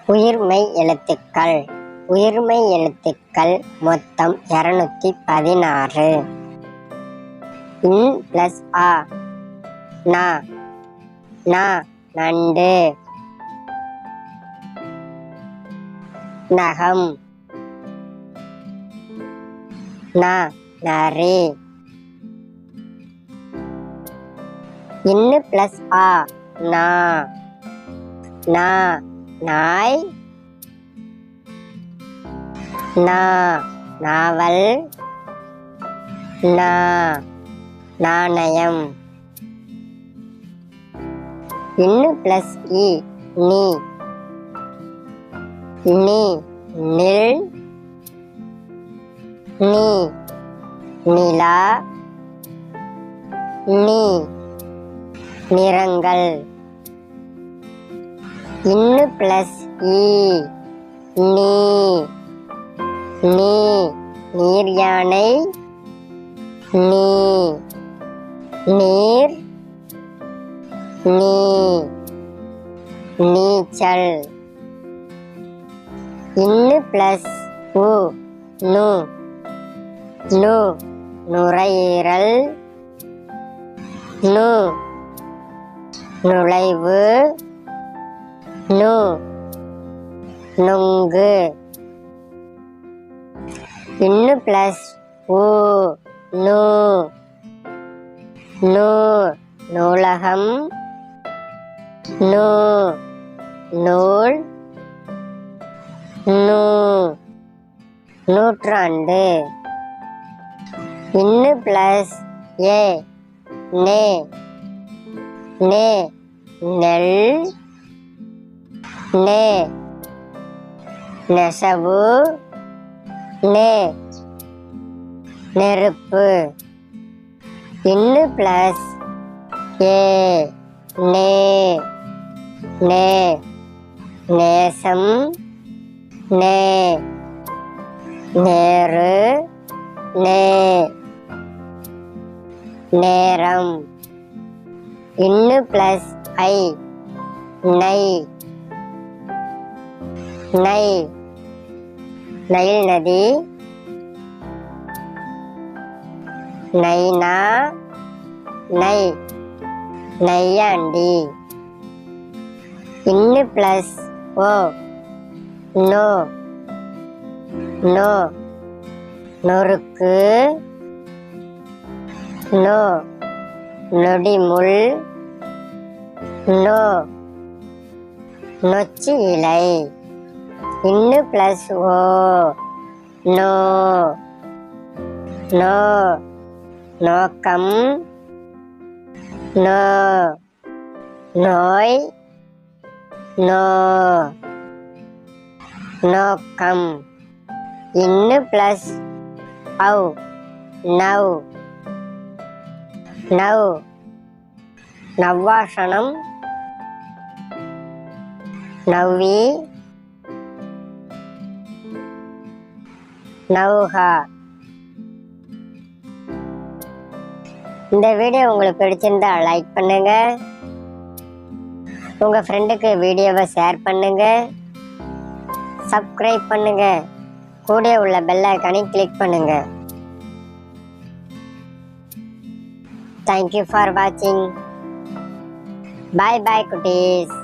உயிர்மெய் எழுத்துக்கள். உயிர்மெய் எழுத்துக்கள் மொத்தம் 216. இன் பிளஸ் ஆ. நா. நா நண்டு. நகம். நா நரி. இன்னு பிளஸ் ஆ. நா. நா நாய். நா நாவல். நா நாணயம். இன்னு பிளஸ் இ. நீ. நீ நில். நீ நிலா. நீ நிறங்கள். இன்னு பிளஸ் ஈ. நீ. நீ நீர் யானை. நீ நீர். நீ நீச்சல். இன்னு பிளஸ் உ. நு. நு நுரையீரல். நு நுழைவு. நு நுங்கு. இன்னு பிளஸ் உ. நு. நு நூலகம். நு நூல். நு நூற்றாண்டு. இன்னு பிளஸ் ஏ. நே. நே நெல். நே நெசவு. நே நெருப்பு. இன்னு பிளஸ் ஏ. நே. நே நேசம். நே நேரு. நே நேரம். இன்னு பிளஸ் ஐ. நை. நை நைல் நதி. நைனா. நை நையாண்டி. இன்னு பிளஸ் ஓ. நோ. நோ நொறுக்கு. நோ நொடிமுள். நோ நொச்சி இலை. இன்னு பிளஸ் ஓ. நோ. நோ நோக்கம். நோ நோய். நோ நோக்கம். இன்னு பிளஸ் ஔ. நவ். நவ் நவ்வாசனம். நவ்வி. நவ்ஹா. இந்த வீடியோ உங்களுக்கு பிடிச்சிருந்தா லைக் பண்ணுங்க. உங்க ஃப்ரெண்டுக்கு வீடியோவை ஷேர் பண்ணுங்க. சப்ஸ்கிரைப் பண்ணுங்க. கூட உள்ள பெல் ஐகானை கிளிக் பண்ணுங்க. Thank you for watching. Bye bye குட்டீஸ்.